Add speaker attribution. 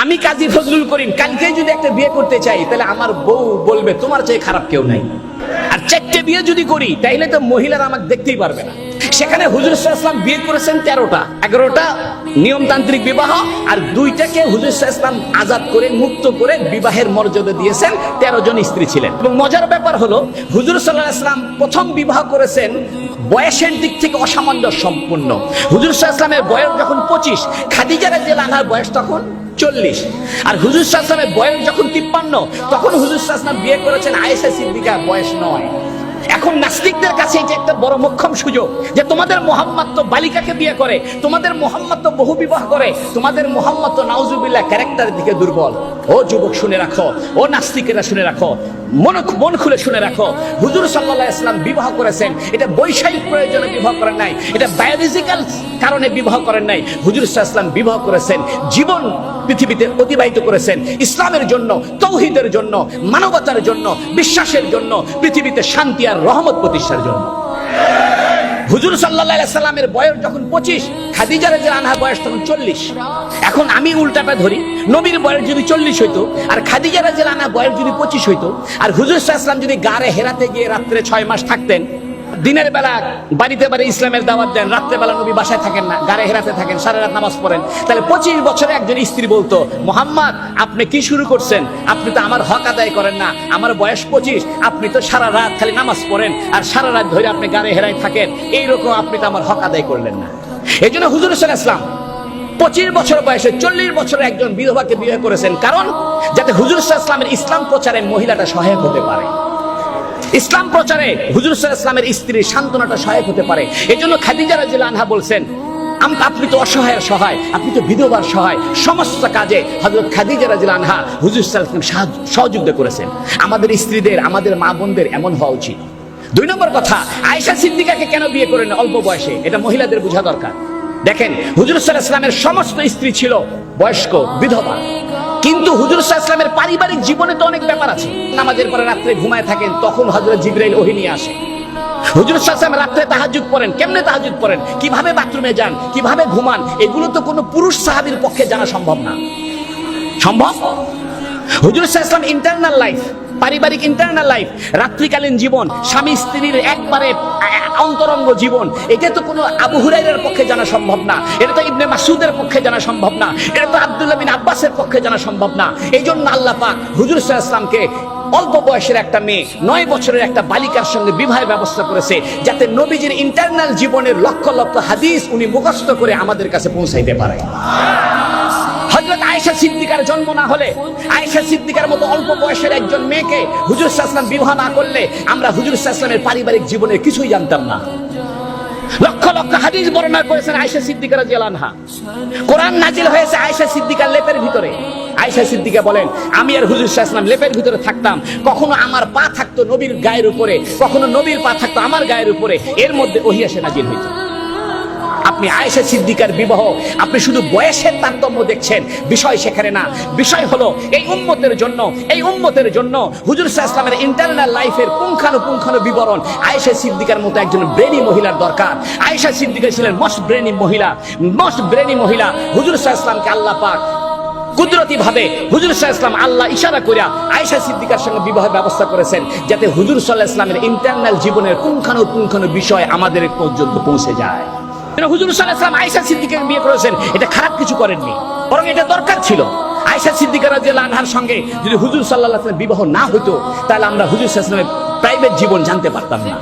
Speaker 1: আমি কাজী ফজলুল করিম কালকেই যদি একটা বিয়ে করতে চাই, তাহলে আমার বউ বলবে তোমার চেয়ে খারাপ কেউ নাই। আর 4টে বিয়ে যদি করি, তাইলে তো মহিলারা আমাকে দেখতেই পারবে না। সেখানে হুজুর সাল্লাল্লাহু আলাইহি ওয়াসাল্লাম বিয়ে করেছেন 13টা, 11টা নিয়মতান্ত্রিক বিবাহ, আর 2টাকে হুজুর সাল্লাল্লাহু আলাইহি ওয়াসাল্লাম আজাদ করে মুক্ত করে বিবাহের মর্যাদা দিয়েছেন। 13 জন স্ত্রী ছিলেন। এবং মজার ব্যাপার হলো, হুজুর সাল্লাল্লাহু আলাইহি ওয়াসাল্লাম প্রথম বিবাহ করেছেন বয়সের দিক থেকে অসামঞ্জস্য সম্পূর্ণ। হুজুর সাল্লাল্লাহু আলাইহি ওয়াসাল্লামের বয়স যখন 25, খাদিজা রাদিয়াল্লাহু আনহার বয়স তখন 40। আর হুজুর সাল্লাল্লাহু আলাইহি ওয়াসাল্লামের বয়স যখন 53, তখন হুজুর সাল্লাল্লাহু আলাইহি ওয়াসাল্লাম বিয়ে করেছেন আয়েশা সিদ্দিকার বয়স 9। এখন নাস্তিকদের কাছে এটা একটা বড় মোক্ষম সুযোগ যে তোমাদের মুহাম্মদ তো বালিকাকে বিয়ে করে, তোমাদের মুহাম্মদ তো বহু বিবাহ করে, তোমাদের মুহাম্মদ তো নাউজুবিল্লাহ ক্যারেক্টারের দিকে দুর্বল। ও যুবক শুনে রাখো, ও নাস্তিকেরা শুনে রাখো, মন খুলে শুনে রাখো, হুজুর সাল্লাল্লাহু আলাইহি ওয়াসাল্লাম বিবাহ করেছেন, এটা বৈষয়িক প্রয়োজনে বিবাহ করেন নাই, এটা বায়োলজিক্যাল কারণে বিবাহ করেন নাই। হুজুর সাল্লাল্লাহু আলাইহি ওয়াসাল্লাম বিবাহ করেছেন, জীবন পৃথিবীতে অতিবাহিত করেছেন ইসলামের জন্য, তৌহিদের জন্য, মানবতার জন্য, বিশ্বাসের জন্য, পৃথিবীতে শান্তি আর রহমত প্রতিষ্ঠার জন্য। হুজুর সাল্লাল্লাহু আলাইহি সাল্লামের বয়স যখন 25, খাদিজা রাদিয়াল্লাহু আনহার বয়স তখন 40। এখন আমি উল্টাটা ধরি, নবীর বয়স যদি 40 হইতো, আর খাদিজা রাদিয়াল্লাহু আনহার বয়স যদি 25 হইতো, আর হুজুর সাল্লাল্লাহু আলাইহি ওয়াসাল্লাম যদি গারে হেরাতে গিয়ে রাত্রে 6 মাস থাকতেন, দিনের বেলা বাড়িতে বাড়ি ইসলামের দাওয়াত দেন, রাত্রে বেলা নবী বাসায় থাকেন না, গারে হেরাতে থাকেন, সারা রাত নামাজ পড়েন, তাহলে 25 বছরে একজন স্ত্রী বলতো, মুহাম্মদ আপনি কি শুরু করছেন? আপনি তো আমার হক আদায় করেন না, আমার বয়স 25, আপনি তো সারা রাত খালি নামাজ পড়েন আর সারা রাত ধরে আপনি গারে হেরায় থাকেন, এইরকম আপনি তো আমার হক আদায় করলেন না। এই জন্য হুজুর সাল্লাল্লাহু আলাইহি ওয়াসাল্লাম 25 বছর বয়সে 40 বছরে একজন বিধবাকে বিয়ে করেছেন, কারণ যাতে হুজুর সাল্লাল্লাহু আলাইহি ওয়াসাল্লামের ইসলাম প্রচারে মহিলাটা সহায়ক হতে পারে, ইসলাম প্রচারে হুজুর সাল্লাল্লাহু আলাইহি ওয়াসাল্লামের স্ত্রীর সান্ত্বনাটা সহায়ক হতে পারে। এই জন্য খাদিজা রাদিয়াল্লাহু আনহা বলছেন, আপনি তো অসহায়ের সহায়, আপনি তো বিধবার সহায়, সমস্ত কাজে হযরত খাদিজা রাদিয়াল্লাহু আনহা হুজুর সাল্লাল্লাহু আলাইহি ওয়াসাল্লাম সহযোগিতা করেছেন। আমাদের স্ত্রীদের, আমাদের মা বোনদের এমন হওয়া উচিত। 2 নম্বর কথা, আয়েশা সিদ্দিকাকে কেন বিয়ে করেন অল্প বয়সে? এটা মহিলাদের বোঝা দরকার। দেখেন, হুজুর সাল্লাল্লাহু আলাইহি ওয়াসাল্লামের সমস্ত স্ত্রী ছিল বয়স্ক, বিধবা, কিন্তু হুজুর সাল্লাল্লাহু আলাইহি ওয়াসাল্লামের পারিবারিক জীবনে তো অনেক ব্যাপার আছে। নামাজের পরে রাত্রে ঘুমায় থাকেন, তখন হযরত জিবরাইল ওহী নিয়ে আসে। হুজুর সাল্লাল্লাহু আলাইহি ওয়াসাল্লাম রাত্রে তাহাজ্জুদ পড়েন, কেমনে তাহাজ্জুদ পড়েন, কিভাবে বাথরুমে যান, কিভাবে ঘুমান, এগুলো তো কোনো পুরুষ সাহাবীর পক্ষে জানা সম্ভব না। সম্ভব? হুজুর সাল্লাল্লাহু আলাইহি ওয়াসাল্লাম ইন্টারনাল লাইফ, পারিবারিক ইন্টারনাল লাইফ, রাত্রিকালীন জীবন, স্বামী স্ত্রীর একবারে অন্তরঙ্গ জীবন, এটা তো কোনো আবু হুরায়রার পক্ষে জানা সম্ভব না, এটা তো ইবনে মাসউদের পক্ষে জানা সম্ভব না, এটা তো আব্দুল্লাহ বিন আব্বাসের পক্ষে জানা সম্ভব না। এই জন্য আল্লাহ পাক হুজুর সাল্লাল্লাহু আলাইহি ওয়াসাল্লামকে অল্প বয়সের একটা মেয়ে, 9 বছরের একটা বালিকার সঙ্গে বিবাহের ব্যবস্থা করেছে, যাতে নবীজির ইন্টারনাল জীবনের লক্ষ লক্ষ হাদিস উনি মুখস্থ করে আমাদের কাছে পৌঁছাইতে পারে। হযরত আয়েশা সিদ্দিকার জন্ম না হলে, আয়েশা সিদ্দিকার মতো অল্প বয়সের একজন মেয়েকে হুজুর সাল্লাল্লাহু আলাইহি ওয়াসাল্লাম বিবাহ না করলে, আমরা হুজুর সাল্লাল্লাহু আলাইহি ওয়াসাল্লামের পারিবারিক জীবনের কিছুই জানতাম না। লক্ষ লক্ষ হাদিস বর্ণনা করেছেন আয়েশা সিদ্দিকা রাদিয়াল্লাহু আনহা। কোরআন নাজিল হয়েছে আয়েশা সিদ্দিকার লেপের ভিতরে। আয়েশা সিদ্দিকা বলেন, আমি আর হুজুর সাল্লাল্লাহু আলাইহি ওয়াসাল্লাম লেপের ভিতরে থাকতাম, কখনো আমার পা থাকতো নবীর গায়ের উপরে, কখনো নবীর পা থাকতো আমার গায়ের উপরে, এর মধ্যে ওহী এসে নাজিল হইত। আপনি আয়েশা সিদ্দিকার বিবাহ, আপনি শুধু বয়সের তারতম্য দেখছেন, বিষয় সেখানে না। বিষয় হলো এই উম্মতের জন্য, এই উম্মতের জন্য হুজুর সাল্লাল্লাহু আলাইহি ওয়াসাল্লামের ইন্টারনাল লাইফের পুঙ্খানুপুঙ্খানু বিবরণ আয়েশা সিদ্দিকার মতো একজন ব্রেনি মহিলার দরকার। আয়েশা সিদ্দিকা ছিলেন মোস্ট ব্রেনি মহিলা, মোস্ট ব্রেনি মহিলা। হুজুর সাল্লাল্লাহু আলাইহি ওয়াসাল্লামকে আল্লাহ পাক কুদরতি ভাবে হুজুর সাল্লাল্লাহু আলাইহি ওয়াসাল্লাম আল্লাহ ইশারা করিয়া আয়েশা সিদ্দিকার সঙ্গে বিবাহের ব্যবস্থা করেছেন, যাতে হুজুর সাল্লাল্লাহু আলাইহি ওয়াসাল্লামের ইন্টারনাল জীবনের পুঙ্খানুপুঙ্খানু বিষয় আমাদের পর্যন্ত পৌঁছে যায়। হুজুর সাল্লাল্লাহু আলাইহি ওয়াসাল্লাম আয়েশা সিদ্দিকাকে বিয়ে করেছেন, এটা খারাপ কিছু করেননি, বরং এটা দরকার ছিল। আয়েশা সিদ্দিকা রাদিয়াল্লাহু আনহার সঙ্গে যদি হুজুর সাল্লাল্লাহু আলাইহি ওয়াসাল্লাম বিবাহ না হতো, তাহলে আমরা হুজুর সাল্লাল্লাহু আলাইহি ওয়াসাল্লামের প্রাইভেট জীবন জানতে পারতাম না।